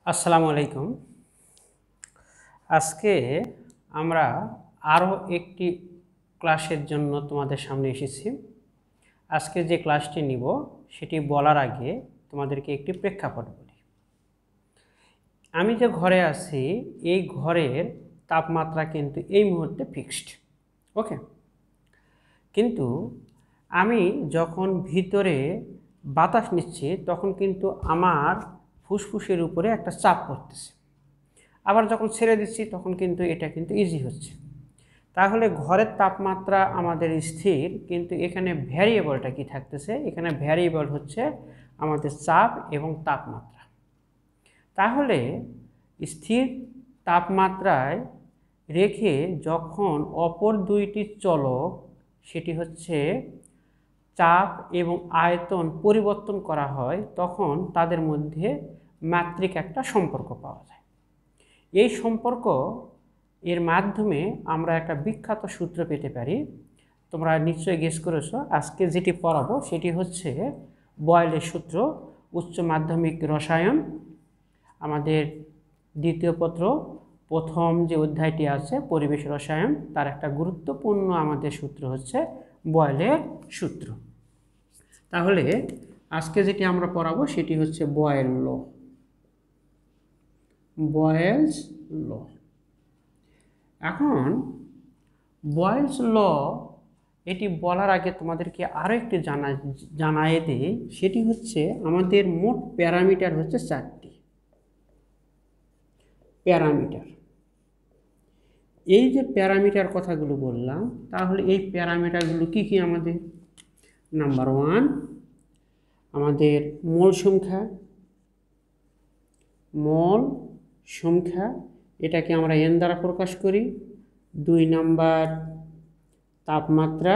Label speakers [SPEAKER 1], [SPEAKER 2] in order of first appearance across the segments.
[SPEAKER 1] আসসালামু আলাইকুম। আজকে আমরা আরও একটি ক্লাসের জন্য তোমাদের সামনে এসেছি। আজকে যে ক্লাসটি নিব সেটি বলার আগে তোমাদেরকে একটি প্রেক্ষাপট বলি। আমি যে ঘরে আছি এই ঘরের তাপমাত্রা কিন্তু এই মুহূর্তে ফিক্সড, ওকে। কিন্তু আমি যখন ভিতরে বাতাস নিচ্ছি তখন কিন্তু আমার ফুসফুসের উপরে একটা চাপ পড়তেছে, আবার যখন ছেড়ে দিচ্ছি তখন কিন্তু এটা কিন্তু ইজি হচ্ছে। তাহলে ঘরের তাপমাত্রা আমাদের স্থির, কিন্তু এখানে ভ্যারিয়েবলটা কি থাকতেছে? এখানে ভ্যারিয়েবল হচ্ছে আমাদের চাপ এবং তাপমাত্রা। তাহলে স্থির তাপমাত্রায় রেখে যখন অপর দুইটি চলক সেটি হচ্ছে চাপ এবং আয়তন পরিবর্তন করা হয় তখন তাদের মধ্যে মাত্রিক একটা সম্পর্ক পাওয়া যায়। এই সম্পর্ক এর মাধ্যমে আমরা একটা বিখ্যাত সূত্র পেতে পারি। তোমরা নিশ্চয়ই গেস করেছো আজকে যেটি পড়াবো সেটি হচ্ছে বয়েলের সূত্র, উচ্চ মাধ্যমিক রসায়ন, আমাদের দ্বিতীয় পত্র প্রথম যে অধ্যায়টি আছে পরিবেশ রসায়ন, তার একটা গুরুত্বপূর্ণ আমাদের সূত্র হচ্ছে বয়েলের সূত্র। তাহলে আজকে যেটি আমরা পড়াবো সেটি হচ্ছে বয়েলস ল। এখন বয়েলস ল এটি বলার আগে তোমাদেরকে আরও একটি জানাই দিই, সেটি হচ্ছে আমাদের মোট প্যারামিটার হচ্ছে 4টি প্যারামিটার। এই যে প্যারামিটার কথাগুলো বললাম, তাহলে এই প্যারামিটারগুলো কি কি আমাদের? নাম্বার 1 আমাদের মোল সংখ্যা, এটাকে আমরা n দ্বারা প্রকাশ করি। 2 নাম্বার তাপমাত্রা,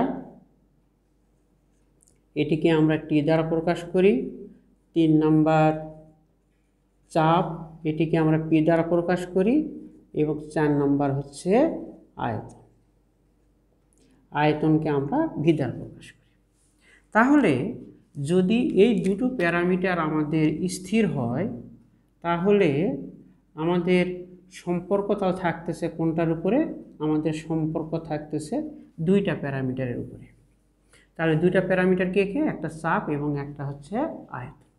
[SPEAKER 1] এটিকে আমরা T দ্বারা প্রকাশ করি। 3 নাম্বার চাপ, এটিকে আমরা P দ্বারা প্রকাশ করি। এবং 4 নাম্বার হচ্ছে আয়তনকে আমরা V দ্বারা প্রকাশ করি। তাহলে যদি এই দুটো প্যারামিটার আমাদের স্থির হয় তাহলে আমাদের সম্পর্ক তাও থাকতেছে কোনটার উপরে? আমাদের সম্পর্ক থাকতেছে দুইটা প্যারামিটারের উপরে। তাহলে দুইটা প্যারামিটার কে কে? একটা চাপ এবং একটা হচ্ছে আয়তন।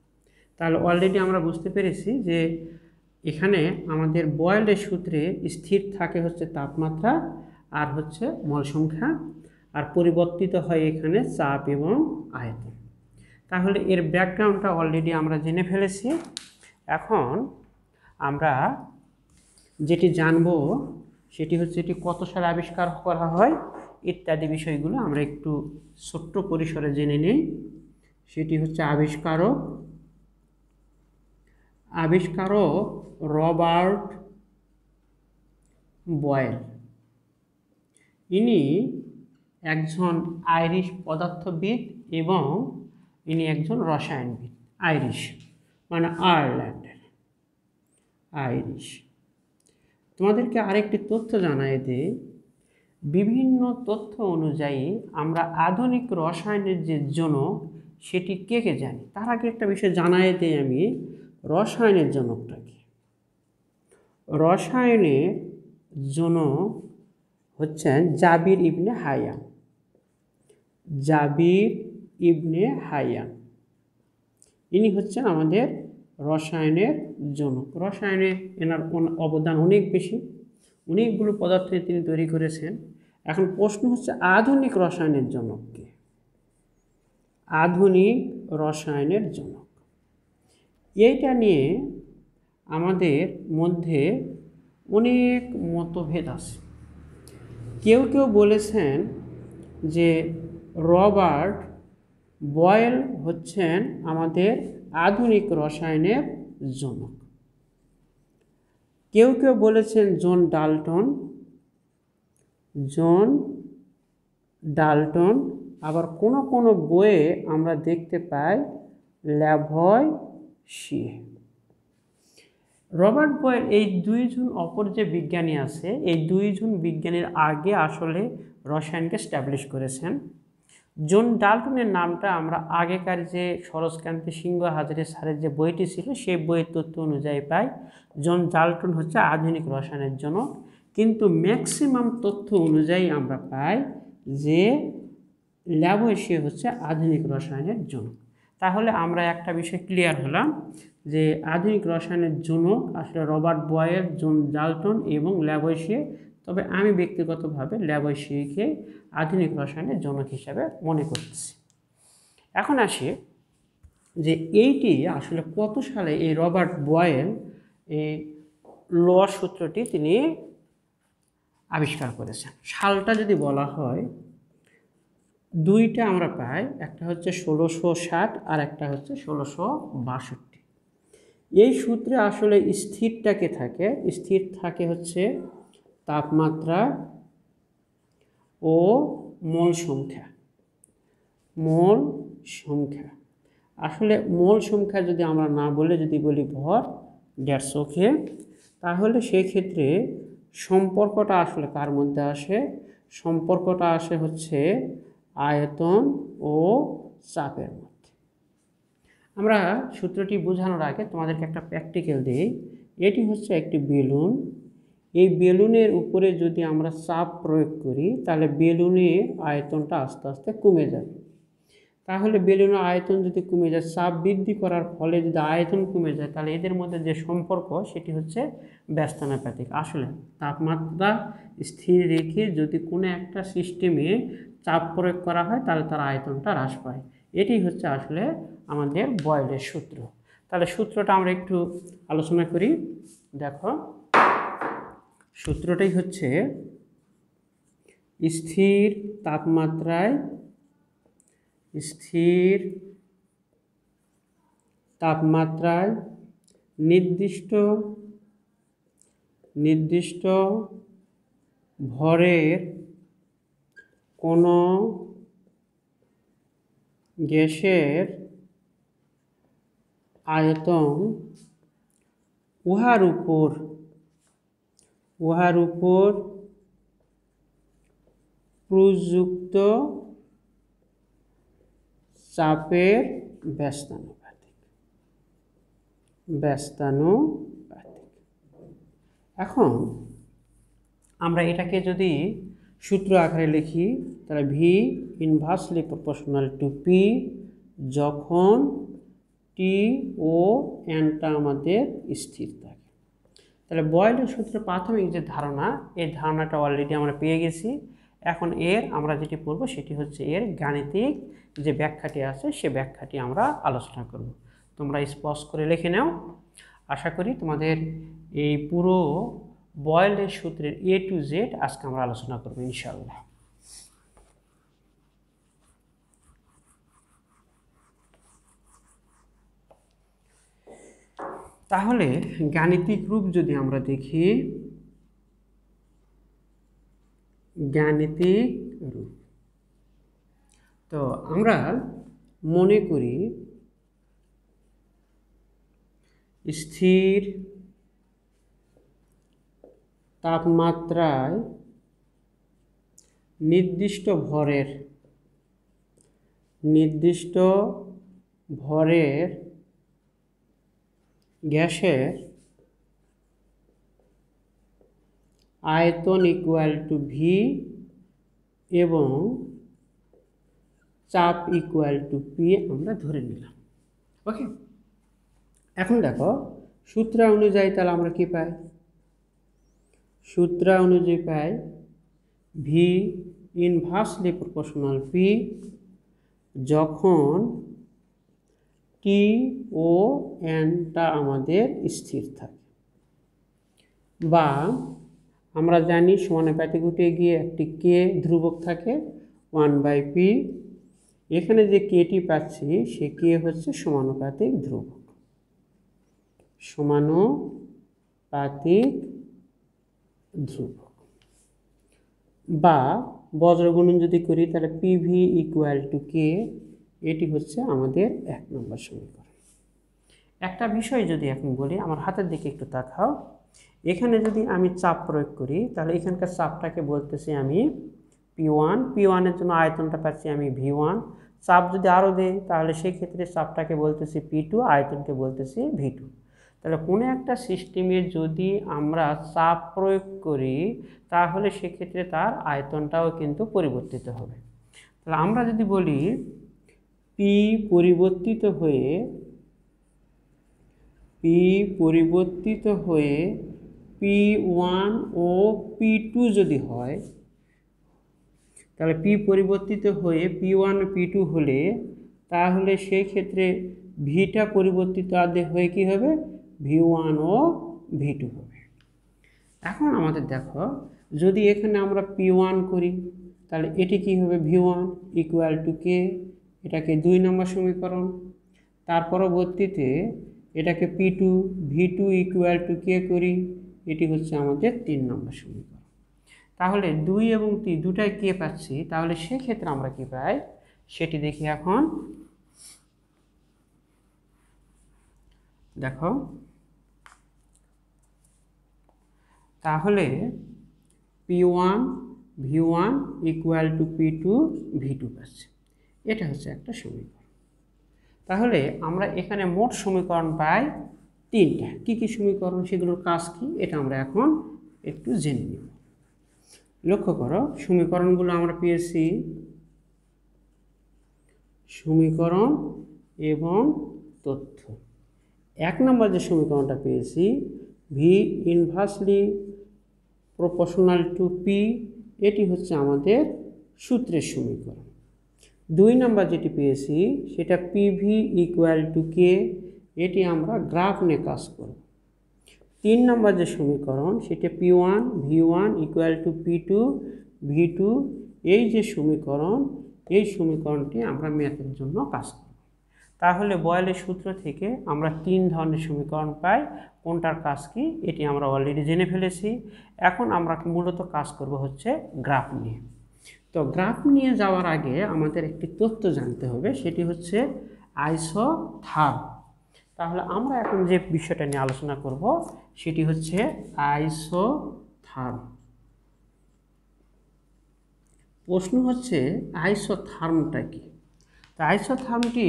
[SPEAKER 1] তাহলে অলরেডি আমরা বুঝতে পেরেছি যে এখানে আমাদের বয়েলের সূত্রে স্থির থাকে হচ্ছে তাপমাত্রা আর হচ্ছে মোল সংখ্যা, আর পরিবর্তিত হয় এখানে চাপ এবং আয়তন। তাহলে এর ব্যাকগ্রাউন্ডটা অলরেডি আমরা জেনে ফেলেছি। এখন আমরা যেটি জানবো সেটি হচ্ছে এটি কত সালে আবিষ্কার করা হয় ইত্যাদি বিষয়গুলো আমরা একটু ছোট্ট পরিসরে জেনে নিই। সেটি হচ্ছে আবিষ্কারক রবার্ট বয়েল। ইনি একজন আইরিশ পদার্থবিদ এবং ইনি একজন রসায়নবিদ। আইরিশ মানে আয়ারল্যান্ডের, আইরিশ। তোমাদেরকে আরেকটি তথ্য জানাই দিই, বিভিন্ন তথ্য অনুযায়ী আমরা আধুনিক রসায়নের যে জনক সেটি কে কে জানি। তার আগে একটা বিষয় জানাই দিই আমি, রসায়নের জনকটা কি? রসায়নের জনক হচ্ছেন জাবির ইবনে হাইয়ান। ইনি হচ্ছেন আমাদের রসায়নের জনক। রসায়নে এনার অবদান অনেক বেশি, অনেকগুলো পদার্থ তিনি তৈরি করেছেন। এখন প্রশ্ন হচ্ছে আধুনিক রসায়নের জনক কে? আধুনিক রসায়নের জনক, এইটা নিয়ে আমাদের মধ্যে অনেক মতভেদ আছে। কেউ কেউ বলেছেন যে রবার্ট বয়েল হচ্ছেন আমাদের আধুনিক রসায়নের জনক। কেউ কেউ বলেছেন জন ডাল্টন, আবার কোনো কোনো বইয়ে আমরা দেখতে পাই ল্যাভয়েশিয়ে। রবার্ট বয়েল, এই দুইজন অপর যে বিজ্ঞানী আছে, এই দুইজন বিজ্ঞানীর আগে আসলে রসায়নকে স্ট্যাবলিশ করেছেন। জন ডাল্টনের নামটা আমরা আগেকার যে সরোজকান্তি সিংহ হাজারে স্যারের যে বইটি ছিল সেই বইয়ের তথ্য অনুযায়ী পাই জন ডাল্টন হচ্ছে আধুনিক রসায়নের জনক, কিন্তু ম্যাক্সিমাম তথ্য অনুযায়ী আমরা পাই যে ল্যাভোইসিয়ে হচ্ছে আধুনিক রসায়নের জনক। তাহলে আমরা একটা বিষয় ক্লিয়ার হলাম যে আধুনিক রসায়নের জনক আসলে রবার্ট বয়েল, জন ডাল্টন এবং ল্যাভোইসিয়ে। তবে আমি ব্যক্তিগতভাবে ল্যাভোইসিয়েকে আধুনিক রসায়নের জনক হিসাবে মনে করতেছি। এখন আসি যে এইটি আসলে কত সালে এই রবার্ট বয়েল এই ল সূত্রটি তিনি আবিষ্কার করেছেন। সালটা যদি বলা হয় দুইটা আমরা পাই, একটা হচ্ছে 1660 আর একটা হচ্ছে 1662। এই সূত্রে আসলে স্থির থাকে হচ্ছে তাপমাত্রা ও মোল সংখ্যা। আসলে মোল সংখ্যা যদি আমরা না বলে যদি বলি ভর, দ্যাটস ওকে। তাহলে সেই ক্ষেত্রে সম্পর্কটা আসলে কার মধ্যে আসে? সম্পর্কটা আসে হচ্ছে আয়তন ও চাপের মধ্যে। আমরা সূত্রটি বোঝানোর আগে তোমাদেরকে একটা প্র্যাকটিক্যাল দিই। এটি হচ্ছে একটি বেলুন। এই বেলুনের উপরে যদি আমরা চাপ প্রয়োগ করি তাহলে বেলুনের আয়তনটা আস্তে আস্তে কমে যাবে। তাহলে বেলুনের আয়তন যদি কমে যায়, চাপ বৃদ্ধি করার ফলে যদি আয়তন কমে যায়, তাহলে এদের মধ্যে যে সম্পর্ক সেটি হচ্ছে ব্যস্তানুপাতিক। আসলে তাপমাত্রা স্থির রেখে যদি কোনো একটা সিস্টেমে চাপ প্রয়োগ করা হয় তাহলে তার আয়তনটা হ্রাস পায়। এটি হচ্ছে আসলে আমাদের বয়েলের সূত্র। তাহলে সূত্রটা আমরা একটু আলোচনা করি। দেখো, সূত্রটাই হচ্ছে স্থির তাপমাত্রায় নির্দিষ্ট ভরের কোনো গ্যাসের আয়তন উহার উপর প্রযুক্ত চাপের ব্যস্তানুপাতিক। এখন আমরা এটাকে যদি সূত্র আকারে লিখি তাহলে V inversely proportional to P, যখন টি ও এনটা আমাদের স্থির থাকে। তাহলে বয়েলের সূত্রের প্রাথমিক যে ধারণা, এই ধারণাটা অলরেডি আমরা পেয়ে গেছি। এখন আমরা যেটি পড়ব সেটি হচ্ছে এর গাণিতিক যে ব্যাখ্যাটি আছে সে ব্যাখ্যাটি আমরা আলোচনা করব। তোমরা স্পষ্ট করে লিখে নাও। আশা করি তোমাদের এই পুরো বয়েলের সূত্রের A to Z আজকে আমরা আলোচনা করব ইনশাআল্লাহ। তাহলে গাণিতিক রূপ যদি আমরা দেখি, গাণিতিক রূপ, তো আমরা মনে করি স্থির তাপমাত্রায় নির্দিষ্ট ভরের গ্যাসের আয়তন ইকুয়াল টু ভি এবং চাপ ইকুয়াল টু পি আমরা ধরে নিলাম। ওকে, এখন দেখো সূত্র অনুযায়ী তাহলে আমরা কি পাই? সূত্র অনুযায়ী পাই ভি ইনভার্সলি প্রপোর্শনাল পি, যখন টি ও এনটা আমাদের স্থির থাকে, বা আমরা জানি সমানুপাতিক উঠে গিয়ে একটি কে ধ্রুবক থাকে 1/p। এখানে যে কেটি পাচ্ছি সে কে হচ্ছে সমানুপাতিক ধ্রুবক, বা বজ্রগুণন যদি করি তাহলে পিভি ইকুয়াল টু কে। এটি হচ্ছে আমাদের 1 নম্বর সমীকরণ। একটা বিষয় যদি এখন বলি, আমার হাতের দিকে একটু তাকাও। এখানে যদি আমি চাপ প্রয়োগ করি তাহলে এখানকার চাপটাকে বলতেছি আমি P1 এর জন্য আয়তনটা পাচ্ছি আমি V1। চাপ যদি আরও দেই তাহলে সেই ক্ষেত্রে চাপটাকে বলতেছি P2, আয়তনকে বলতেছি V2। তাহলে কোনো একটা সিস্টেমে যদি আমরা চাপ প্রয়োগ করি তাহলে সেক্ষেত্রে তার আয়তনটাও কিন্তু পরিবর্তিত হবে। তাহলে আমরা যদি বলি P পরিবর্তিত হয়ে P1 ও P2 যদি হয়, তাহলে P পরিবর্তিত হয়ে P1 ও P2 হলে তাহলে সেই ক্ষেত্রে ভিটা পরিবর্তিত হয়ে কি হবে, V1 ও V2 হবে। এখন আমাদের দেখো, যদি এখানে আমরা P1 করি তাহলে এটি কি হবে, V1 ইকুয়াল টু K, এটাকে 2 নম্বর সমীকরণ। তার পরবর্তীতে এটাকে P2 V2 equal to K করি, এটি হচ্ছে আমাদের 3 নম্বর সমীকরণ। তাহলে 2 এবং 3 দুটাই K পাচ্ছি, তাহলে সেক্ষেত্রে আমরা কি পাই সেটি দেখি। এখন দেখো, তাহলে P1 V1 equal to P2 V2 পাচ্ছি, এটা হচ্ছে একটা সমীকরণ। তাহলে আমরা এখানে মোট সমীকরণ পাই 3টা। কি কি সমীকরণ, সেগুলোর কাজ কি, এটা আমরা এখন একটু জেনে নিব। লক্ষ্য করো, সমীকরণগুলো আমরা পেয়েছি সমীকরণ এবং তথ্য। 1 নম্বর যে সমীকরণটা পেয়েছি V inversely proportional to P, এটি হচ্ছে আমাদের সূত্রের সমীকরণ। 2 নম্বর যেটি পেয়েছি সেটা PV ইকুয়াল টু K, এটি আমরা গ্রাফ নিয়ে কাজ করব। 3 নম্বর যে সমীকরণ সেটা P1 V1 equal to P2 V2, এই যে সমীকরণ, এই সমীকরণটি আমরা ম্যাথের জন্য কাজ করব। তাহলে বয়েলের সূত্র থেকে আমরা 3 ধরনের সমীকরণ পাই, কোনটার কাজ কি এটি আমরা অলরেডি জেনে ফেলেছি। এখন আমরা মূলত কাজ করব হচ্ছে গ্রাফ নিয়ে। তো গ্রাফ নিয়ে যাওয়ার আগে আমাদের একটি তথ্য জানতে হবে, সেটি হচ্ছে আইসোথার্ম। তাহলে আমরা এখন যে বিষয়টা নিয়ে আলোচনা করব সেটি হচ্ছে আইসোথার্ম। প্রশ্ন হচ্ছে আইসোথার্মটা কি। তো আইসোথার্মটি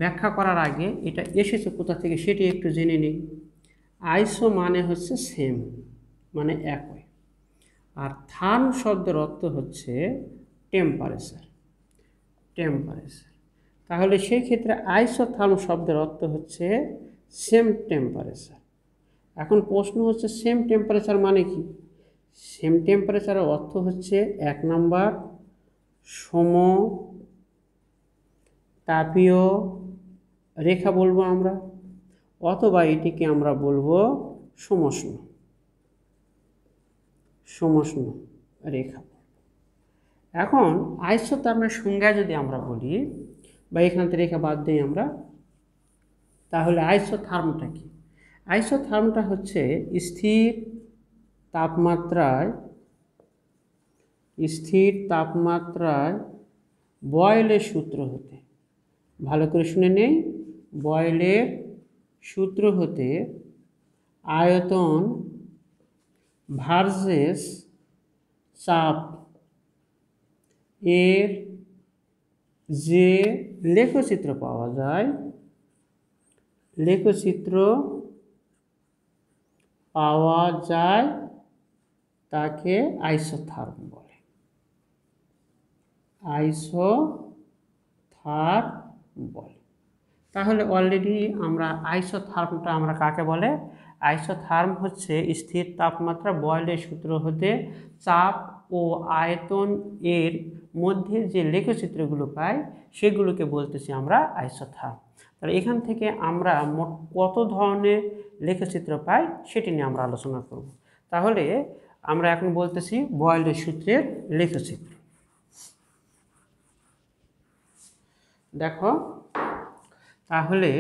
[SPEAKER 1] ব্যাখ্যা করার আগে এটা এসেছে কোথা থেকে সেটি একটু জেনে নিই। আইসো মানে হচ্ছে সেম, মানে একই, আর থার্ম শব্দের অর্থ হচ্ছে টেম্পারেচার। তাহলে সেই ক্ষেত্রে আইসোথার্ম শব্দের অর্থ হচ্ছে সেম টেম্পারেচার। এখন প্রশ্ন হচ্ছে সেম টেম্পারেচার মানে কি। সেম টেম্পারেচারের অর্থ হচ্ছে 1 নম্বর সমতাপীয় রেখা বলবো আমরা, অথবা এটিকে আমরা বলবো সমষ্ণ রেখা। এখন আইসোথার্মের সংজ্ঞা যদি আমরা বলি, বা এখান থেকে রেখা বাদ দিই আমরা, তাহলে আইসোথার্মটা কি। আইসোথার্মটা হচ্ছে স্থির তাপমাত্রায় বয়েলের সূত্র হতে, ভালো করে শুনে নেই, বয়েলের সূত্র হতে আয়তন ভার্সেস চাপ এর যে লেখচিত্র পাওয়া যায়, তাকে আইসোথার্ম বলে। তাহলে অলরেডি আমরা আইসোথার্মটা আমরা কাকে বলে, আইসোথার্ম হচ্ছে স্থির তাপমাত্রা বয়েলের সূত্র হতে চাপ ও আয়তন এর মধ্যে যে লেখচিত্রগুলো পাই সেগুলোকে বলতেছি আমরা আইসোথার্ম। তাহলে এখান থেকে আমরা মোট কত ধরনের লেখচিত্র পাই সেটি নিয়ে আমরা আলোচনা করব। তাহলে আমরা এখন বলতেছি বয়েলের সূত্রের লেখচিত্র। দেখো, তাহলে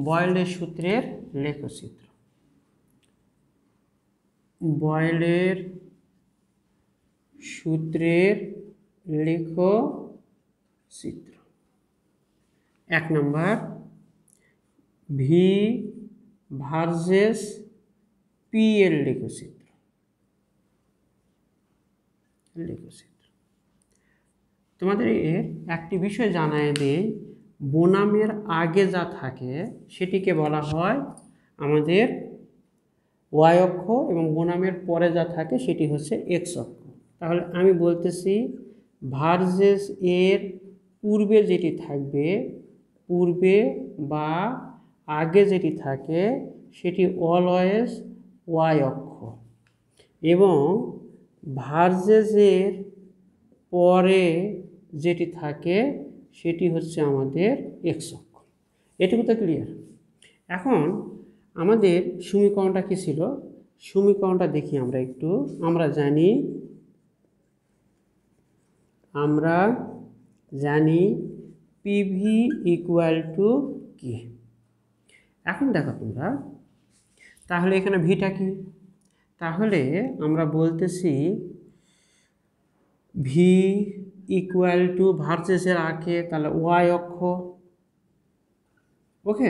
[SPEAKER 1] বয়েলের সূত্রের লেখচিত্র। বয়েলের সূত্রের লেখচিত্র 1 নম্বর ভি ভার্সেস পি এর লেখচিত্র। তোমাদের একটি বিষয় জানায় দেই, বনামের আগে যা থাকে সেটিকে বলা হয় আমাদের ওয়াই অক্ষ এবং বনামের পরে যা থাকে সেটি হচ্ছে এক্স অক্ষ। তাহলে আমি বলতেছি ভার্সেস এর পূর্বে যেটি থাকবে, পূর্বে বা আগে যেটি থাকে সেটি অলওয়েজ ওয়াই অক্ষ, এবং ভার্সেসের পরে যেটি থাকে সেটি হচ্ছে আমাদের এক্স অক্ষ। এটুকু তো ক্লিয়ার। এখন আমাদের সমীকরণটা কী ছিল, সমীকরণটা দেখি আমরা একটু। আমরা জানি পিভি ইকুয়াল টু কি। এখন দেখো তোমরা, তাহলে এখানে ভিটা কি, তাহলে আমরা বলতেছি ভি ইকুয়াল টু ভার্সেসের আগে তাহলে ওয়াই অক্ষ, ওকে।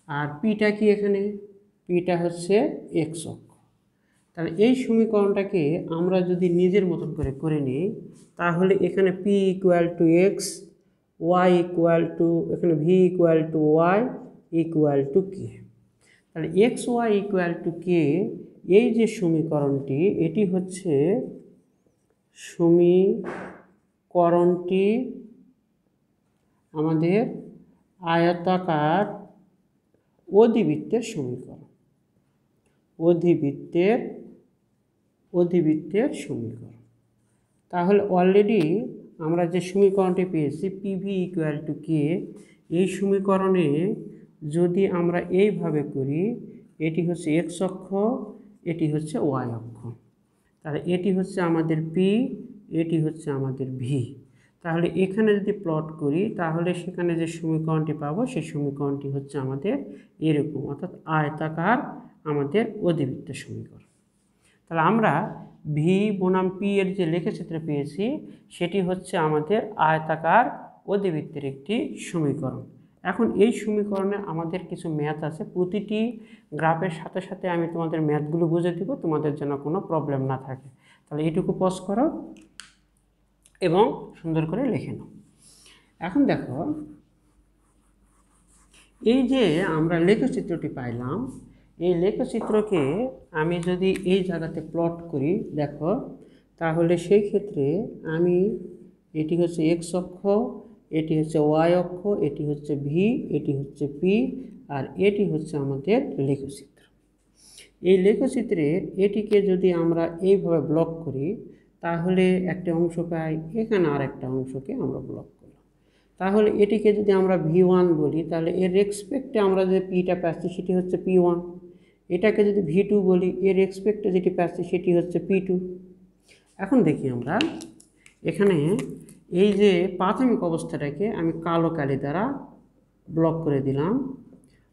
[SPEAKER 1] আর পিটা কি, এখানে পিটা হচ্ছে এক্স অক্ষ। তাহলে এই সমীকরণটাকে আমরা যদি নিজের মতন করে নিই, তাহলে এখানে P equal to X, Y equal to, এখানে V equal to Y equal to K. তাহলে X Y equal to K, এই যে সমীকরণটি, এটি হচ্ছে সমীকরণটি আমাদের আয়তাকার অধিবৃত্তের সমীকরণ, অধিবৃত্তের সমীকরণ। তাহলে অলরেডি আমরা যে সমীকরণটি পেয়েছি পিভি ইকুয়াল টু কে, এই সমীকরণে যদি আমরা এইভাবে করি, এটি হচ্ছে এক্স অক্ষ, এটি হচ্ছে ওয়াই অক্ষ, তাহলে এটি হচ্ছে আমাদের পি, এটি হচ্ছে আমাদের ভি। তাহলে এখানে যদি প্লট করি, তাহলে সেখানে যে সমীকরণটি পাবো সেই সমীকরণটি হচ্ছে আমাদের এরকম, অর্থাৎ আয়তাকার আমাদের অধিবৃত্তের সমীকরণ। তাহলে আমরা ভি বনাম পি এর যে লেখচিত্র পেয়েছি সেটি হচ্ছে আমাদের আয়তাকার অধিবৃত্তের একটি সমীকরণ। এখন এই সমীকরণে আমাদের কিছু ম্যাথ আছে, প্রতিটি গ্রাফের সাথে সাথে আমি তোমাদের ম্যাথগুলো বুঝে দিব, তোমাদের যেন কোনো প্রবলেম না থাকে। তাহলে এইটুকু পজ করো এবং সুন্দর করে লিখে নাও। এখন দেখো, এই যে আমরা লেখচিত্রটি পাইলাম, এই লেখচিত্রকে আমি যদি এই জায়গাতে প্লট করি, দেখো, তাহলে সেই ক্ষেত্রে আমি, এটি হচ্ছে এক্স অক্ষ, এটি হচ্ছে ওয়াই অক্ষ, এটি হচ্ছে ভি, এটি হচ্ছে পি, আর এটি হচ্ছে আমাদের লেখচিত্র। এই লেখচিত্রের এটিকে যদি আমরা এইভাবে ব্লক করি, তাহলে একটা অংশ পাই, এখানে আর একটা অংশকে আমরা ব্লক করলাম। তাহলে এটিকে যদি আমরা ভি1 বলি, তাহলে এর রেসপেক্টে আমরা যে পিটা পাচ্ছি সেটি হচ্ছে পি1। এটাকে যদি ভি2 বলি, এর রেসপেক্টে যেটি পাচ্ছি সেটি হচ্ছে পি2। এখন দেখি আমরা এখানে এই যে প্রাথমিক অবস্থাটাকে আমি কালো কালি দ্বারা ব্লক করে দিলাম,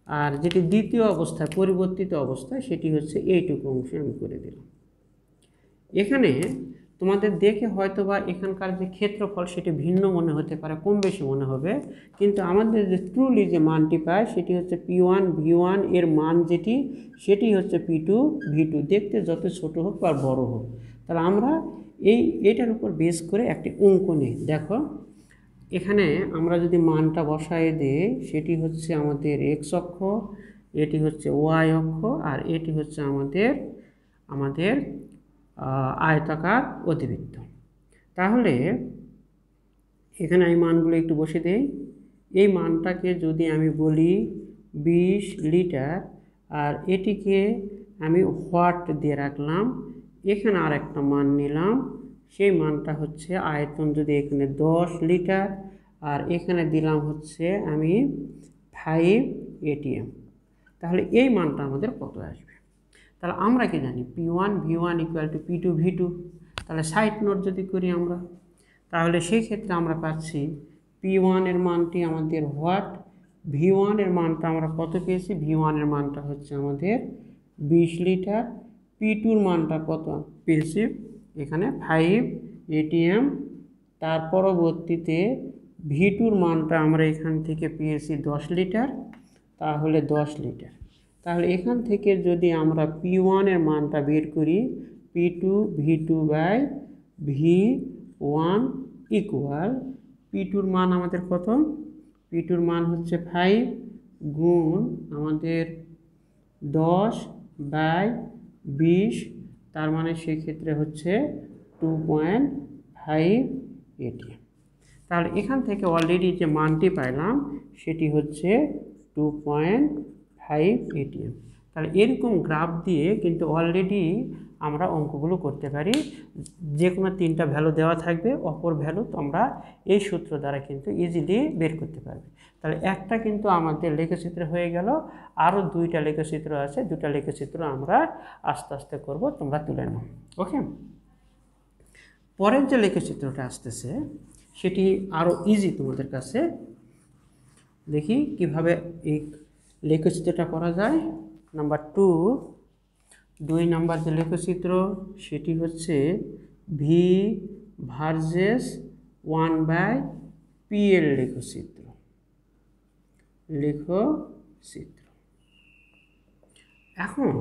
[SPEAKER 1] আর যেটি দ্বিতীয় অবস্থায়, পরিবর্তিত অবস্থায়, সেটি হচ্ছে এইটুকু অংশে আমি করে দিলাম। এখানে তোমাদের দেখে হয়তো বা এখানকার যে ক্ষেত্রফল সেটি ভিন্ন মনে হতে পারে, কম বেশি মনে হবে, কিন্তু আমাদের যে ট্রুলি যে মানটি পায় সেটি হচ্ছে পি1 ভি1, এর মান যেটি সেটি হচ্ছে পি2 ভি2, দেখতে যত ছোট হোক বা বড় হোক। তাহলে আমরা এইটার উপর বেস করে একটি অঙ্ক নিই। দেখো, এখানে আমরা যদি মানটা বসায় দিই, সেটি হচ্ছে আমাদের এক্স অক্ষ, এটি হচ্ছে ওয়াই অক্ষ, আর এটি হচ্ছে আমাদের আয়তাকার অধিবৃত্ত। তাহলে এখানে আমি মানগুলো একটু বসে দেই। এই মানটাকে যদি আমি বলি 20 লিটার, আর এটিকে আমি হোয়াট দিয়ে রাখলাম, এখানে আর একটা মান নিলাম, সেই মানটা হচ্ছে আয়তন যদি এখানে 10 লিটার, আর এখানে দিলাম হচ্ছে আমি 5 ATM। তাহলে এই মানটা আমাদের কত আসবে? তাহলে আমরা কি জানি পি1 ভি1 ইকুয়াল টু পি2 ভি2। তাহলে সাইড নোট যদি করি আমরা, তাহলে সেই ক্ষেত্রে আমরা পাচ্ছি পি1 এর মানটি আমাদের হোয়াট, ভি1 এর মানটা আমরা কত পেয়েছি, ভি1 এর মানটা হচ্ছে আমাদের 20 লিটার, পি2 এর মানটা কত পেয়েছি এখানে 5 ATM, তার পরবর্তীতে ভি2 এর মানটা আমরা এখান থেকে পেয়েছি 10 লিটার, তাহলে 10 লিটার। তাহলে এখান থেকে যদি আমরা পি1 এর মানটা বের করি, P two V two by V one equal P টুর মান আমাদের কত, পি টুর মান হচ্ছে 5 গুণ আমাদের 10/20, তার মানে সেক্ষেত্রে হচ্ছে 2.5 ATM। তাহলে এখান থেকে অলরেডি যে মানটি পাইলাম সেটি হচ্ছে 2.5 ATM। তাহলে এরকম গ্রাফ দিয়ে কিন্তু অলরেডি আমরা অঙ্কগুলো করতে পারি। যে কোনো 3টা ভ্যালু দেওয়া থাকবে, অপর ভ্যালু তোমরা এই সূত্র দ্বারা কিন্তু ইজিলি বের করতে পারবে। তাহলে একটা কিন্তু আমাদের লেখচিত্র হয়ে গেল, আরও 2টা লেখচিত্র আছে, 2টা লেখচিত্র আমরা আস্তে আস্তে করব, তোমরা তুলে নাও। ওকে, পরের যে লেখচিত্রটা আসতেছে সেটি আরও ইজি তোমাদের কাছে। দেখি কিভাবে এই লেখচিত্রটা করা যায়। নাম্বার 2 নাম্বার যে লেখচিত্র সেটি হচ্ছে ভি ভার্সেস 1/p এর লেখচিত্র। এখন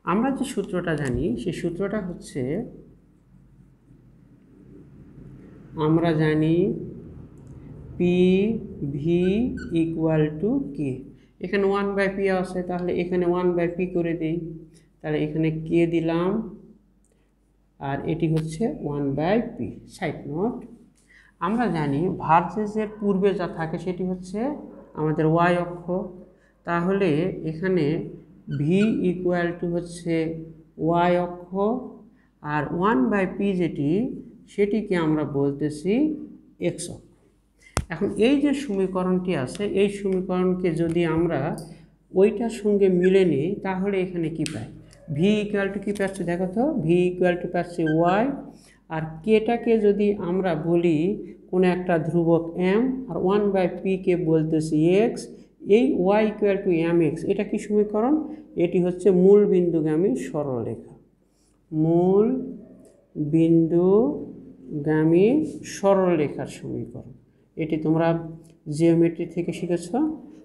[SPEAKER 1] আমরা যে সূত্রটা জানি সেই সূত্রটা হচ্ছে, আমরা জানি পি ভি ইকুয়াল টু কে। এখানে 1/p আছে, তাহলে এখানে 1/p করে দিই। তাহলে এখানে কে দিলাম, আর এটি হচ্ছে 1/p। সাইড নোট, আমরা জানি ভার্সেসের পূর্বে যা থাকে সেটি হচ্ছে আমাদের ওয়াই অক্ষ। তাহলে এখানে ভি ইকুয়াল টু হচ্ছে ওয়াই অক্ষ, আর 1/p যেটি সেটিকে আমরা বলতেছি এক্স অক্ষ। এখন এই যে সমীকরণটি আছে, এই সমীকরণকে যদি আমরা ওইটার সঙ্গে মিলে নিই তাহলে এখানে কি পাই, ভি ইকুয়াল টু কী পাচ্ছি দেখো তো, ভি ইকুয়াল টু পাচ্ছি ওয়াই, আর কেটাকে যদি আমরা বলি কোনো একটা ধ্রুবক এম, আর 1/p কে বলতেছি এক্স, এই Y equal to M X, এটা কি সমীকরণ, এটি হচ্ছে মূল বিন্দুগামী সরলরেখা। মূল বিন্দুগামী সরলরেখার সমীকরণ, এটি তোমরা জিওমেট্রি থেকে শিখেছ।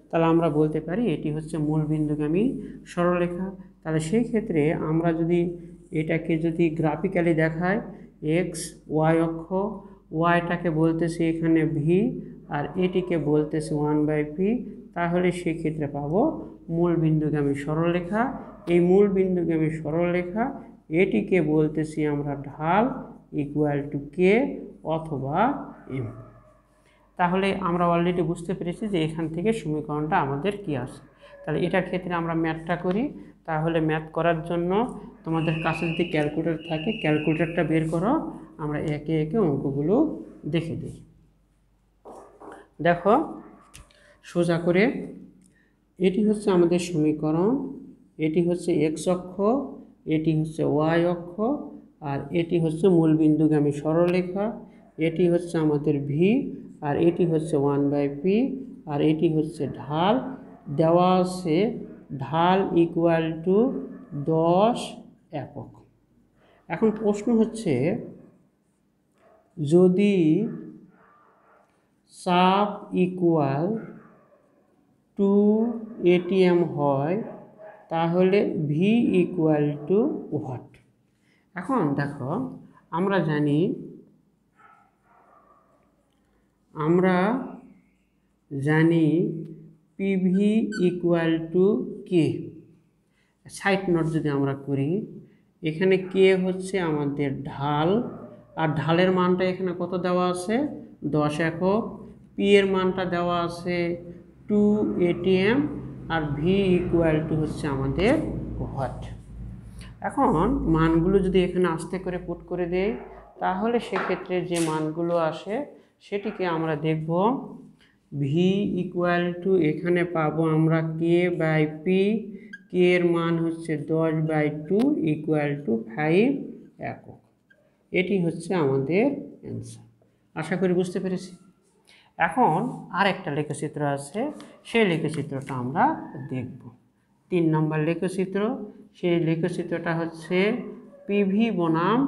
[SPEAKER 1] তাহলে আমরা বলতে পারি এটি হচ্ছে মূল বিন্দুগামী সরলরেখা। তাহলে সেই ক্ষেত্রে আমরা যদি এটাকে যদি গ্রাফিক্যালি দেখায়, এক্স ওয়াই অক্ষ, ওয়াইটাকে বলতেছি এখানে ভি, আর এটিকে বলতেছি 1/p, তাহলে সেক্ষেত্রে পাবো মূল বিন্দুগামী সরলরেখা। এই মূল বিন্দুগামী সরলরেখা এটিকে বলতেছি আমরা ঢাল ইকুয়াল টু কে অথবা এম। তাহলে আমরা অলরেডি বুঝতে পেরেছি যে এখান থেকে সমীকরণটা আমাদের কি আসে। তাহলে এটার ক্ষেত্রে আমরা ম্যাথটা করি। তাহলে ম্যাথ করার জন্য তোমাদের কাছে যদি ক্যালকুলেটর থাকে ক্যালকুলেটরটা বের করো, আমরা একে একে অঙ্কগুলো দেখে দিই। দেখো সোজা করে, এটি হচ্ছে আমাদের সমীকরণ, এটি হচ্ছে এক্স অক্ষ, এটি হচ্ছে ওয়াই অক্ষ, আর এটি হচ্ছে মূল বিন্দুগামী সরলরেখা, এটি হচ্ছে আমাদের ভি, আর এটি হচ্ছে 1/p, আর এটি হচ্ছে ঢাল। দেওয়া আছে ঢাল ইকুয়াল টু 10 একক। এখন প্রশ্ন হচ্ছে, যদি চাপ ইকুয়াল 2 ATM হয় তাহলে ভি ইকুয়াল টু হোয়াট। এখন দেখো আমরা জানি PV equal to K. Side note যদি আমরা করি, এখানে কে হচ্ছে আমাদের ঢাল, আর ঢালের মানটা এখানে কত দেওয়া আছে 10 একক, পি এর মানটা দেওয়া আছে 2 ATM, আর ভি ইকুয়াল টু হচ্ছে আমাদের হোয়াট। এখন মানগুলো যদি এখানে আস্তে করে পুট করে দেই তাহলে সেক্ষেত্রে যে মানগুলো আসে সেটিকে আমরা দেখব। ভি ইকুয়াল টু এখানে পাবো আমরা কে/পি, কে এর মান হচ্ছে 10/2 ইকুয়াল টু 5 একক। এটি হচ্ছে আমাদের অ্যান্সার। আশা করি বুঝতে পেরেছি। এখন আর একটা লেখচিত্র আছে, সেই লেখচিত্রটা আমরা দেখব। 3 নম্বর লেখচিত্র, সেই লেখচিত্রটা হচ্ছে পিভি বনাম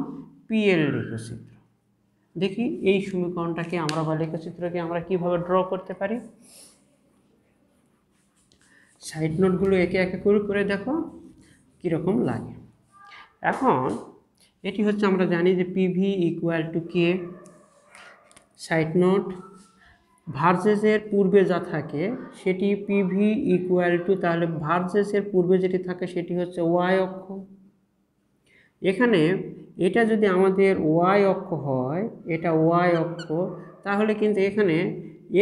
[SPEAKER 1] পি এর লেখচিত্র। দেখি এই সমীকরণটাকে আমরা বা লেখচিত্রকে আমরা কিভাবে ড্র করতে পারি। সাইড নোটগুলো একে একে করে দেখো কীরকম লাগে। এখন এটি হচ্ছে আমরা জানি যে PV equal to K, side note, ভার্সেসের পূর্বে যা থাকে সেটি পিভি ইকুয়াল টু, তাহলে ভার্সেসের পূর্বে যেটি থাকে সেটি হচ্ছে ওয়াই অক্ষ। এখানে এটা যদি আমাদের ওয়াই অক্ষ হয়, এটা ওয়াই অক্ষ, তাহলে কিন্তু এখানে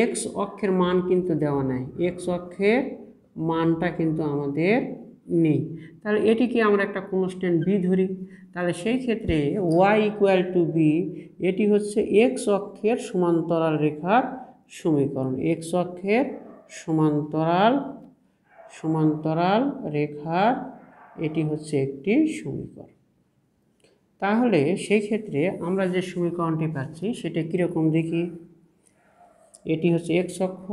[SPEAKER 1] এক্স অক্ষের মান কিন্তু দেওয়া নাই, এক্স অক্ষের মানটা কিন্তু আমাদের নেই। তাহলে এটিকে আমরা একটা কনস্ট্যান্ট বি ধরি, তাহলে সেই ক্ষেত্রে ওয়াই ইকুয়াল টু বি, এটি হচ্ছে এক্স অক্ষের সমান্তরাল রেখার সমীকরণ। এক্স অক্ষের সমান্তরাল রেখার এটি হচ্ছে একটি সমীকরণ। তাহলে সেই ক্ষেত্রে আমরা যে সমীকরণটি পাচ্ছি সেটা কীরকম দেখি। এটি হচ্ছে এক্স অক্ষ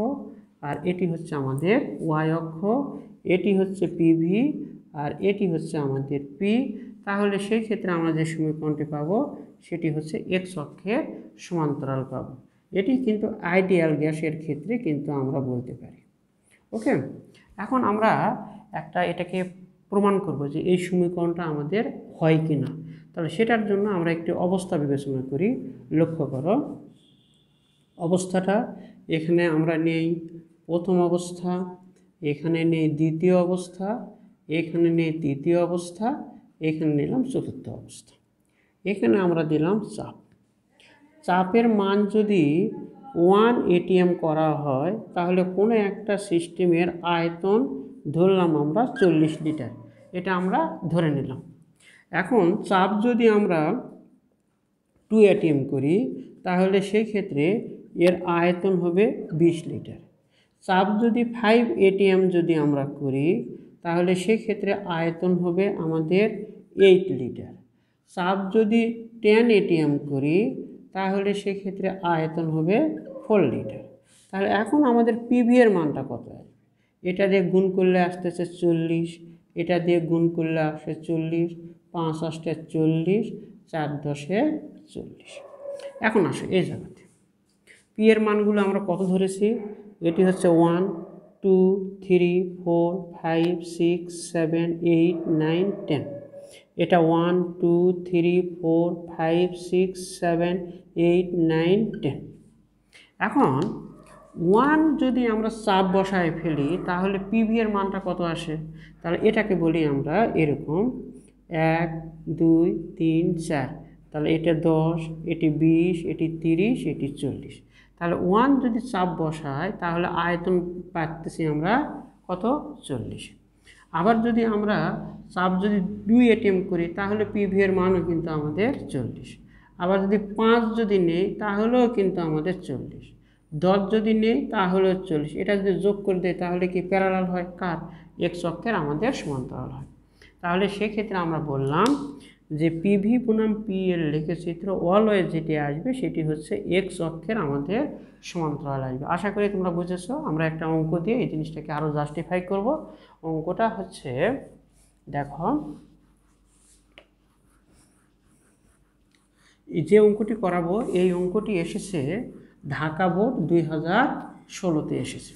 [SPEAKER 1] আর এটি হচ্ছে আমাদের ওয়াই অক্ষ, এটি হচ্ছে পিভি আর এটি হচ্ছে আমাদের পি। তাহলে সেই ক্ষেত্রে আমরা যে সমীকরণটি পাবো সেটি হচ্ছে এক্স অক্ষের সমান্তরাল পাবো। এটি কিন্তু আইডিয়াল গ্যাসের ক্ষেত্রে কিন্তু আমরা বলতে পারি। ওকে, এখন আমরা এটাকে প্রমাণ করব যে এই সমীকরণটা আমাদের হয় কি না। তাহলে সেটার জন্য আমরা একটি অবস্থা বিবেচনা করি। লক্ষ্য করো অবস্থাটা, এখানে আমরা নেই প্রথম অবস্থা, এখানে নেই দ্বিতীয় অবস্থা, এখানে নেই তৃতীয় অবস্থা, এখানে নিলাম চতুর্থ অবস্থা। এখানে আমরা দিলাম চাপ। চাপের মান যদি 1 ATM করা হয় তাহলে কোনো একটা সিস্টেমের আয়তন ধরলাম আমরা 40 লিটার, এটা আমরা ধরে নিলাম। এখন চাপ যদি আমরা 2 ATM করি তাহলে সেই ক্ষেত্রে এর আয়তন হবে 20 লিটার। চাপ যদি 5 ATM যদি আমরা করি তাহলে সেক্ষেত্রে আয়তন হবে আমাদের 8 লিটার। চাপ যদি 10 ATM করি তাহলে সেক্ষেত্রে আয়তন হবে 4 লিটার। তাহলে এখন আমাদের পিভি এর মানটা কত আসবে? এটা দিয়ে গুণ করলে আসতেছে 40, এটা দিয়ে গুণ করলে আসে 40, 5 আসতে 40, 4 10 40। এখন আসে এই জায়গাতে পি এর মানগুলো আমরা কত ধরেছি, এটি হচ্ছে 1 2 3 4 5 6 7 8 9 10, এটা 1 2 3 4 5 6 7 8 9 10। এখন 1 যদি আমরা চাপ বসায় ফেলি তাহলে পিভি এর মানটা কত আসে? তাহলে এটাকে বলি আমরা এরকম 1 2 3 4, তাহলে এটা 10, এটি 20, এটি 30, এটি 40। তাহলে 1 যদি চাপ বসায় তাহলে আয়তন পাচ্ছি আমরা কত? 40। আবার যদি আমরা চাপ যদি 2 ATM করি তাহলে পিভি এর মানও কিন্তু আমাদের 40। আবার যদি 5 যদি নেই তাহলেও কিন্তু আমাদের 40, 10 যদি নেই তাহলেও 40। এটা যদি যোগ করে দেয় তাহলে কি প্যারালাল হয়? কার? এক্স অক্ষের আমাদের সমান্তরাল হয়। তাহলে সেক্ষেত্রে আমরা বললাম যে পিভি বনাম পি এর লেখচিত্র অলওয়েজ যেটি আসবে সেটি হচ্ছে এক্স অক্ষের আমাদের সমান্তরাল আসবে। আশা করি তোমরা বুঝেছো। আমরা একটা অঙ্ক দিয়ে এই জিনিসটাকে আরও জাস্টিফাই করব। অঙ্কটা হচ্ছে, দেখো যে অঙ্কটি করাবো এই অঙ্কটি এসেছে ঢাকা বোর্ড 2016-তে এসেছে।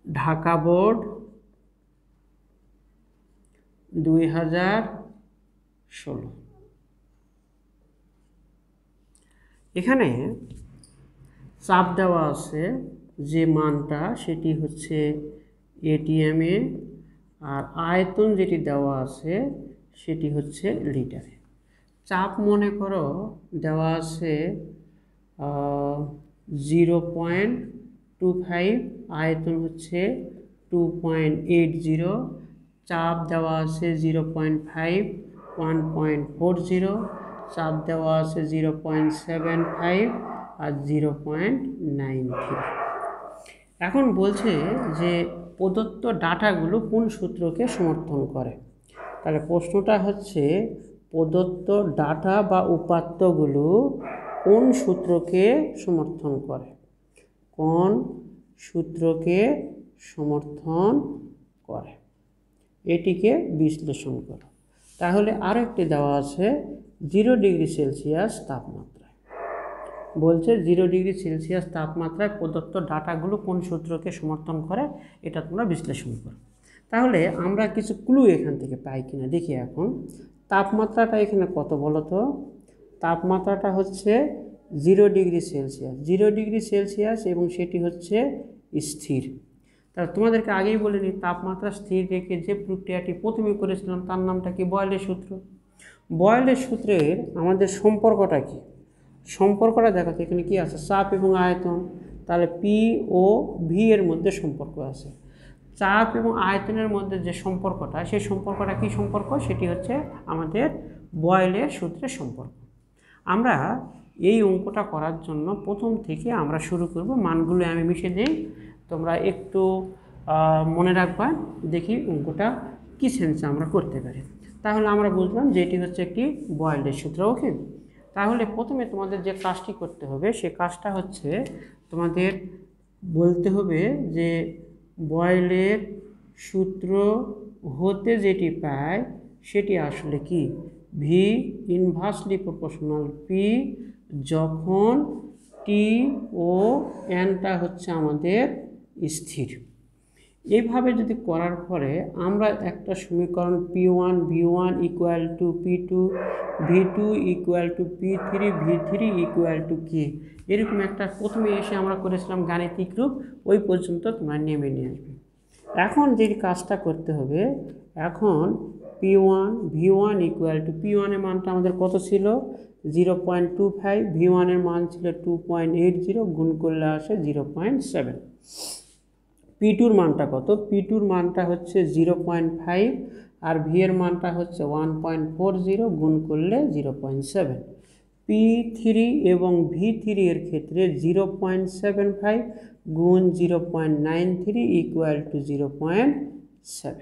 [SPEAKER 1] ঢাকা বোর্ড 2016। এখানে চাপ দেওয়া আছে যে মানটা সেটি হচ্ছে ATM এ, আর আয়তন যেটি দেওয়া আছে সেটি হচ্ছে লিটারে। চাপ মনে করো দেওয়া আছে 0.25, আয়তন হচ্ছে 2.80, চাপ দেওয়া আছে 0.5 1.40, চাপ দেওয়া আছে 0.75 আর 0.93। এখন বলছে যে প্রদত্ত ডাটাগুলো কোন সূত্রকে সমর্থন করে। তাহলে প্রশ্নটা হচ্ছে প্রদত্ত ডাটা বা উপাত্তগুলো কোন সূত্রকে সমর্থন করে, কোন সূত্রকে সমর্থন করে, এটিকে বিশ্লেষণ করো। তাহলে আরও একটি দেওয়া আছে 0 ডিগ্রি সেলসিয়াস তাপমাত্রায়। বলছে 0 ডিগ্রি সেলসিয়াস তাপমাত্রায় প্রদত্ত ডাটাগুলো কোন সূত্রকে সমর্থন করে, এটা তোমরা বিশ্লেষণ করো। তাহলে আমরা কিছু ক্লু এখান থেকে পাই কিনা দেখি। এখন তাপমাত্রাটা এখানে কত বলো তো? তাপমাত্রাটা হচ্ছে 0 ডিগ্রি সেলসিয়াস, 0 ডিগ্রি সেলসিয়াস, এবং সেটি হচ্ছে স্থির। তাহলে তোমাদেরকে আগেই বলে নিই, তাপমাত্রা স্থির রেখে যে প্রক্রিয়াটি প্রথমে করেছিলাম তার নামটা কি? বয়েলের সূত্র। বয়েলের সূত্রের আমাদের সম্পর্কটা কি? সম্পর্কটা দেখো তো, এখানে কি আছে? চাপ এবং আয়তন। তাহলে পি ও ভি এর মধ্যে সম্পর্ক আছে। চাপ এবং আয়তনের মধ্যে যে সম্পর্কটা, সেই সম্পর্কটা কি সম্পর্ক? সেটি হচ্ছে আমাদের বয়েলের সূত্রের সম্পর্ক। আমরা এই অঙ্কটা করার জন্য প্রথম থেকে আমরা শুরু করব। মানগুলো আমি মিশে দিই, তোমরা একটু মনে রাখবা, দেখি অঙ্কটা কী সেন্সে আমরা করতে পারি। তাহলে আমরা বুঝলাম যে এটি হচ্ছে একটি বয়েলের সূত্র। ওকে, তাহলে প্রথমে তোমাদের যে কাজটি করতে হবে, সে কাজটা হচ্ছে তোমাদের বলতে হবে যে বয়েলের সূত্র হতে যেটি পায় সেটি আসলে কি? ভি ইনভার্সলি প্রপোর্শনাল পি, যখন টি ও এনটা হচ্ছে আমাদের স্থির। এইভাবে যদি করার পরে আমরা একটা সমীকরণ P1 V1 equal to P2 V2 equal to P3 V3 equal to K, এরকম একটা প্রথমে এসে আমরা করেছিলাম গাণিতিক রূপ, ওই পর্যন্ত তোমরা নেমে নিয়ে আসবে। এখন যে কাজটা করতে হবে, এখন P1 V1 equal to P1 এর মানটা আমাদের কত ছিল? 0.25, V1 এর মান ছিল 2.80, গুণ করলে আসে 0.7। P2 মানটা কত? P2 মানটা হচ্ছে 0.5, আর V এর মানটা হচ্ছে 1.40, গুণ করলে 0.7। P3 এবং V3 এর ক্ষেত্রে 0.75 গুণ 0.93 ইকুয়াল টু 0.7।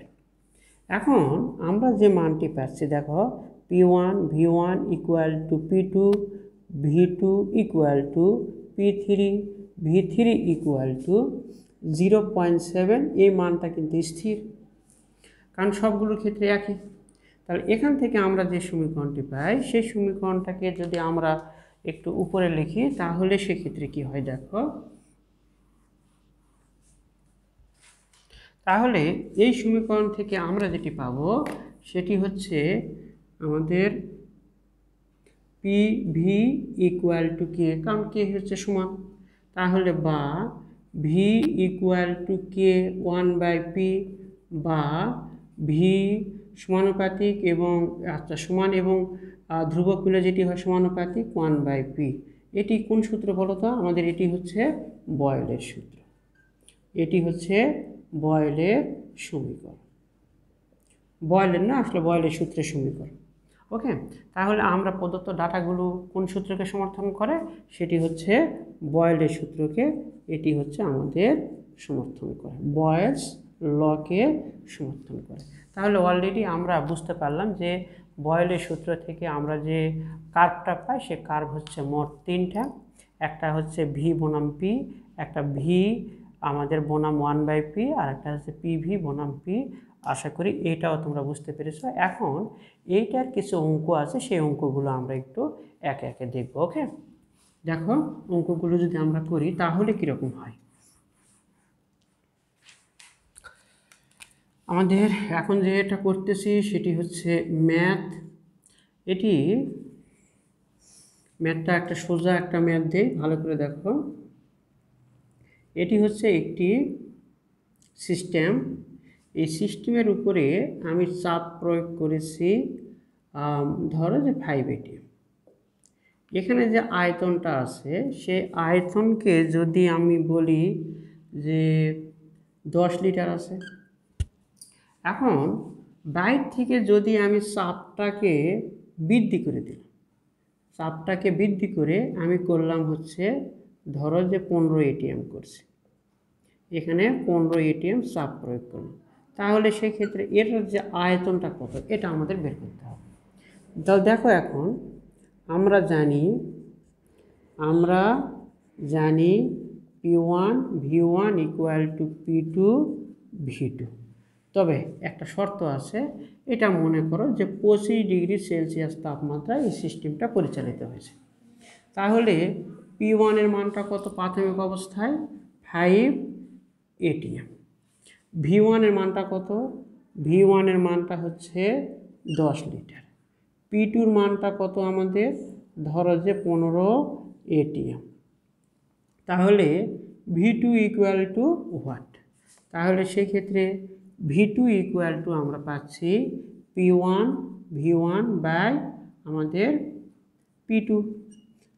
[SPEAKER 1] এখন আমরা যে মানটি পাচ্ছি দেখো, P1 V1 equal to P2 V2 equal to P3 V3 equal to 0.7, এই মানটা কিন্তু স্থির, কারণ সবগুলোর ক্ষেত্রে একই। তাহলে এখান থেকে আমরা যে সমীকরণটি পাই, সেই সমীকরণটাকে যদি আমরা একটু উপরে লিখি তাহলে সেক্ষেত্রে কি হয় দেখো। তাহলে এই সমীকরণ থেকে আমরা যেটি পাবো সেটি হচ্ছে আমাদের পি ভি ইকুয়াল টু কে, কারণ কে হচ্ছে সমান। তাহলে বা V equal to K 1/p, বা ভি সমানুপাতিক এবং সমান এবং ধ্রুবক মিলে যেটি হয় সমানুপাতিক 1/p। এটি কোন সূত্র বলো তো? আমাদের এটি হচ্ছে বয়েলের সূত্র, এটি হচ্ছে বয়েলের সমীকরণ। বয়েলের না, আসলে বয়েলের সূত্রের সমীকরণ। ওকে, তাহলে আমরা প্রদত্ত ডাটাগুলো কোন সূত্রকে সমর্থন করে? সেটি হচ্ছে বয়েলের সূত্রকে, এটি হচ্ছে আমাদের সমর্থন করে, বয়েলস লকে সমর্থন করে। তাহলে অলরেডি আমরা বুঝতে পারলাম যে বয়েলের সূত্র থেকে আমরা যে কার্ভটা পাই, সে কার্ভ হচ্ছে মোট তিনটা। একটা হচ্ছে ভি বনাম পি, একটা ভি আমাদের বনাম 1/p, আর একটা হচ্ছে পিভি বনাম পি। আশা করি এইটাও তোমরা বুঝতে পেরেছো। এখন এইটার কিছু অঙ্ক আছে, সেই অঙ্কগুলো আমরা একটু একে একে দেখব। ওকে, দেখো অঙ্কগুলো যদি আমরা করি তাহলে কীরকম হয়। আমাদের এখন যে এটা করতেছি সেটি হচ্ছে ম্যাথ। এটি ম্যাথটা একটা সোজা একটা ম্যাথ দেই, ভালো করে দেখো। এটি হচ্ছে একটি সিস্টেম, এই সিস্টেমের উপরে আমি চাপ প্রয়োগ করেছি, ধরো যে 5 ATM। এখানে যে আয়তনটা আছে, সেই আয়তনকে যদি আমি বলি যে 10 লিটার আছে। এখন বাইরে থেকে যদি আমি চাপটাকে বৃদ্ধি করে দিলাম, চাপটাকে বৃদ্ধি করে আমি করলাম হচ্ছে ধরো যে 15 ATM করছি, এখানে 15 ATM চাপ প্রয়োগ করলাম, তাহলে সেক্ষেত্রে এটার যে আয়তনটা কত এটা আমাদের বের করতে হবে। তাহলে দেখো, এখন আমরা জানি P1 V1 equal to P2 V2। তবে একটা শর্ত আছে, এটা মনে করো যে 25 ডিগ্রি সেলসিয়াস তাপমাত্রায় এই সিস্টেমটা পরিচালিত হয়েছে। তাহলে P1 এর মানটা কত প্রাথমিক অবস্থায়? 5 ATM। V1 এর মানটা কত? V1 এর মানটা হচ্ছে 10 লিটার। P2 মানটা কত আমাদের, ধরো যে 15 ATM। তাহলে V2 ইকুয়াল টু হোয়াট? তাহলে সেক্ষেত্রে V2 ইকুয়াল টু আমরা পাচ্ছি P1 V1 বাই আমাদের P2।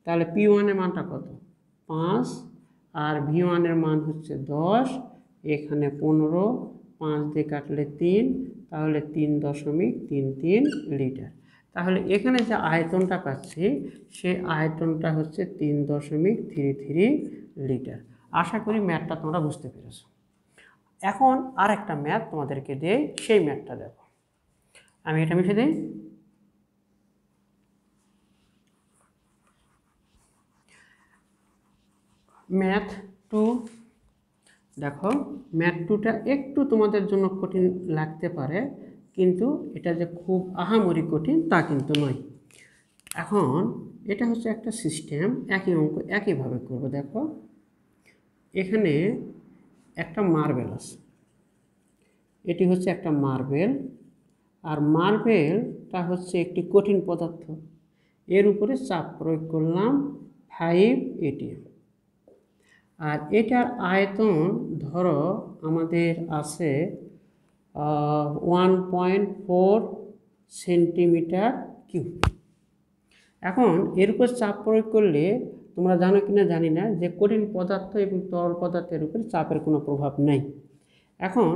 [SPEAKER 1] তাহলে P1 এর মানটা কত, 5, আর V1 এর মান হচ্ছে 10, এখানে 15, 5 দিয়ে কাটলে 3, তাহলে 3.33 লিটার। তাহলে এখানে যে আয়তনটা পাচ্ছি সেই আয়তনটা হচ্ছে 3.33 লিটার। আশা করি ম্যাথটা তোমরা বুঝতে পেরেছো। এখন আর একটা ম্যাথ তোমাদেরকে দেই, সেই ম্যাথটা দেখো। আমি এটা মিশে দিই। ম্যাথ 2, দেখো ম্যাথ 2টা একটু তোমাদের জন্য কঠিন লাগতে পারে, কিন্তু এটা যে খুব আহামরি কঠিন তা কিন্তু নয়। এখন এটা হচ্ছে একটা সিস্টেম, একই অঙ্ক একইভাবে করবো। দেখো এখানে একটা মার্বেল আছে, এটি হচ্ছে একটা মার্বেল, আর মার্বেলটা হচ্ছে একটি কঠিন পদার্থ। এর উপরে চাপ প্রয়োগ করলাম 5 ATM। আর এটার আয়তন ধরো আমাদের আছে 1.4 সেন্টিমিটার কিউব। এখন এর উপর চাপ প্রয়োগ করলে তোমরা জানো কিনা জানি না যে কঠিন পদার্থ এবং তরল পদার্থের উপর চাপের কোনো প্রভাব নেই। এখন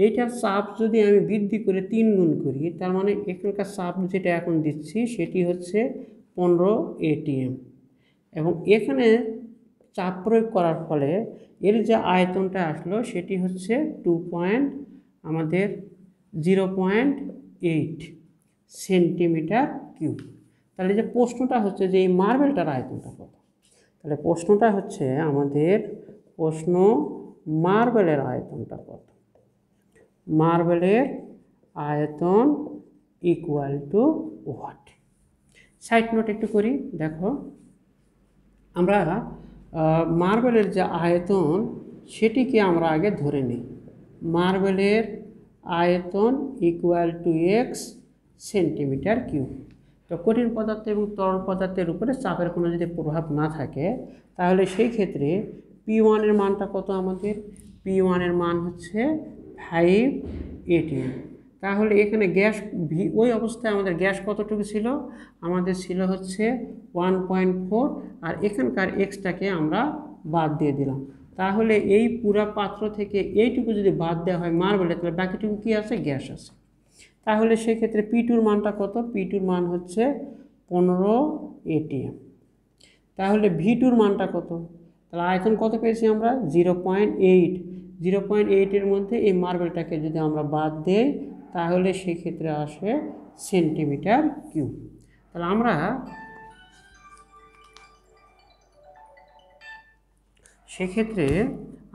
[SPEAKER 1] এইটার চাপ যদি আমি বৃদ্ধি করে 3 গুণ করি, তার মানে এখানকার চাপ যেটা এখন দিচ্ছি সেটি হচ্ছে 15 ATM, এবং এখানে চাপ প্রয়োগ করার ফলে এর যে আয়তনটা আসলো সেটি হচ্ছে 0.8 সেন্টিমিটার কিউব। তাহলে যে প্রশ্নটা হচ্ছে যে এই মার্বেলটার আয়তনটা কত, তাহলে প্রশ্নটা হচ্ছে আমাদের প্রশ্ন মার্বেলের আয়তনটা কত। মার্বেলের আয়তন equal to what? Side note একটু করি। দেখো আমরা মার্বেলের যে আয়তন সেটিকে আমরা আগে ধরে নিই। মার্বেলের আয়তন equal to x centimetre cube. তো কঠিন পদার্থ এবং তরল পদার্থের উপরে চাপের কোনো যদি প্রভাব না থাকে, তাহলে সেই ক্ষেত্রে P1 এর মানটা কত আমাদের? P1 এর মান হচ্ছে 5 ATM। তাহলে এখানে গ্যাস ওই অবস্থায় আমাদের গ্যাস কতটুকু ছিল? আমাদের ছিল হচ্ছে 1.4, আর এখানকার এক্সটাকে আমরা বাদ দিয়ে দিলাম। তাহলে এই পুরা পাত্র থেকে এইটুকু যদি বাদ দেওয়া হয় মার্বেলে, তাহলে বাকিটুকু কী আছে? গ্যাস আছে। তাহলে সেক্ষেত্রে P2 এর মানটা কত? P2 এর মান হচ্ছে 15 ATM। তাহলে V2 এর মানটা কত? তাহলে আয়তন কত পেয়েছি আমরা? 0.8। 0.8 এর মধ্যে এই মার্বেলটাকে যদি আমরা বাদ দেই, তাহলে সেক্ষেত্রে আসে সেন্টিমিটার কিউব। তাহলে আমরা সেক্ষেত্রে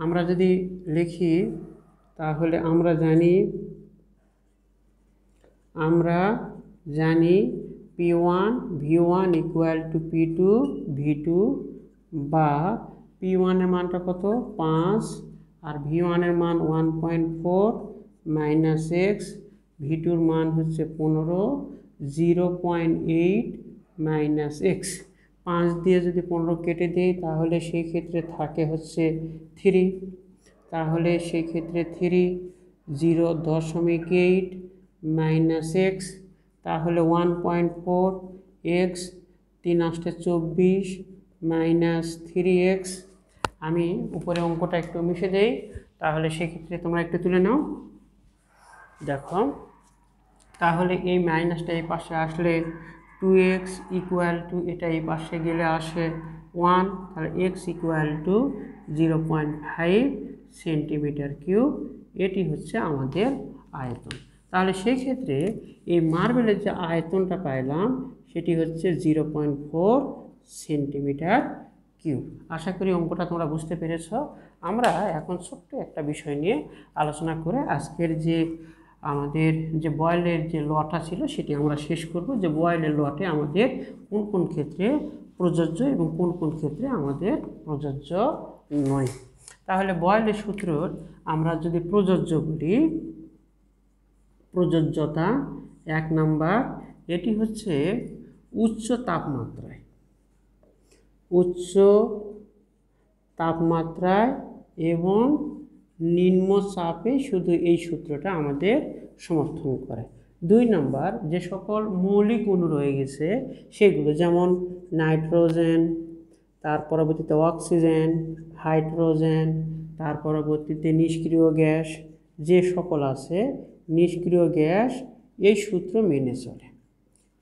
[SPEAKER 1] আমরা যদি লিখি, তাহলে আমরা জানি P1 V1 equal to P2 V2, বা P1 এর মানটা কত? 5, আর V1 এর মান 1.4 মাইনাস x, V2 এর মান হচ্ছে 15, 0.8 মাইনাস x। 5 দিয়ে যদি 15 কেটে দিই, তাহলে সেই ক্ষেত্রে থাকে হচ্ছে 3। তাহলে সেই ক্ষেত্রে 3 0.8 মাইনাস x, তাহলে 1.4 x, 3 8 24 মাইনাস 3x। আমি উপরে অঙ্কটা একটু মিশে দেই, তাহলে সেক্ষেত্রে তোমরা একটু তুলে নাও। দেখো তাহলে এই মাইনাসটা এই পাশে আসলে 2x ইকুয়াল টু, এটা এই পাশে গেলে আসে 1, তাহলে x equal to 0.5 centimetre cube. এটি হচ্ছে আমাদের আয়তন। তাহলে সেই ক্ষেত্রে এই মার্বেলের যে আয়তনটা পাইলাম সেটি হচ্ছে 0.4 সেন্টিমিটার কিউব। আশা করি অঙ্কটা তোমরা বুঝতে পেরেছ। আমরা এখন ছোট্ট একটা বিষয় নিয়ে আলোচনা করে আজকের যে আমাদের যে বয়েলের যে লটা ছিল সেটি আমরা শেষ করব, যে বয়েলের লটে আমাদের কোন কোন ক্ষেত্রে প্রযোজ্য এবং কোন কোন ক্ষেত্রে আমাদের প্রযোজ্য নয়। তাহলে বয়েলের সূত্র আমরা যদি প্রযোজ্য বলি, প্রযোজ্যতা 1 নাম্বার, এটি হচ্ছে উচ্চ তাপমাত্রায়, উচ্চ তাপমাত্রায় এবং নিম্ন চাপে শুধু এই সূত্রটা আমাদের সমর্থন করে। 2 নাম্বার, যে সকল মৌলিক অণু রয়ে গেছে সেগুলো, যেমন নাইট্রোজেন, তার পরবর্তীতে অক্সিজেন, হাইড্রোজেন, তার পরবর্তীতে নিষ্ক্রিয় গ্যাস, যে সকল আছে নিষ্ক্রিয় গ্যাস এই সূত্র মেনে চলে,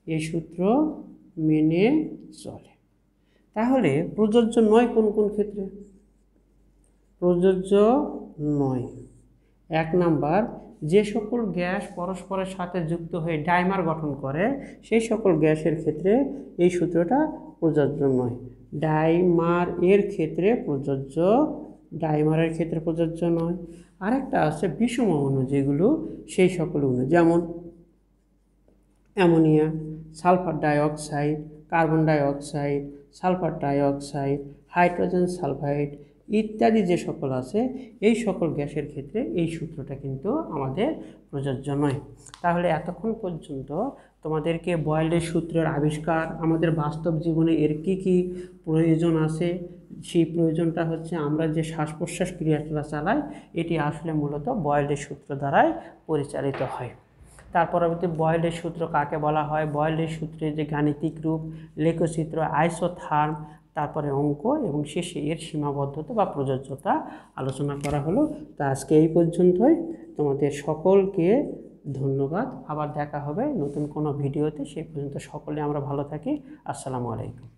[SPEAKER 1] এই সূত্র মেনে চলে। তাহলে প্রযোজ্য নয় কোন কোন ক্ষেত্রে? প্রযোজ্য নয় 1 নাম্বার, যে সকল গ্যাস পরস্পরের সাথে যুক্ত হয়ে ডাইমার গঠন করে সেই সকল গ্যাসের ক্ষেত্রে এই সূত্রটা প্রযোজ্য নয়। ডাইমার এর ক্ষেত্রে প্রযোজ্য, ডাইমারের ক্ষেত্রে প্রযোজ্য নয়। আরেকটা আছে বিষম অণু, যেগুলো সেই সকল অণু, যেমন ammonia, sulphur dioxide, carbon dioxide, sulphur dioxide, hydrogen sulphide ইত্যাদি যে সকল আছে এই সকল গ্যাসের ক্ষেত্রে এই সূত্রটা কিন্তু আমাদের প্রযোজ্য নয়। তাহলে এতক্ষণ পর্যন্ত তোমাদেরকে বয়েলের সূত্রের আবিষ্কার, আমাদের বাস্তব জীবনে এর কী কী প্রয়োজন আছে, সেই প্রয়োজনটা হচ্ছে আমরা যে শ্বাস প্রশ্বাস ক্রিয়াটা চালাই এটি আসলে মূলত বয়েলের সূত্র দ্বারাই পরিচালিত হয়। তার পরবর্তী বয়েলের সূত্র কাকে বলা হয়, বয়েলের সূত্রের যে গাণিতিক রূপ, লেখচিত্র, আইসোথার্ম, তারপরে অঙ্ক এবং শেষে এর সীমাবদ্ধতা বা প্রযোজ্যতা আলোচনা করা হলো। তা আজকে এই পর্যন্তই। তোমাদের সকলকে ধন্যবাদ। আবার দেখা হবে নতুন কোনো ভিডিওতে। সেই পর্যন্ত সকলে আমরা ভালো থাকি। আসসালামু আলাইকুম।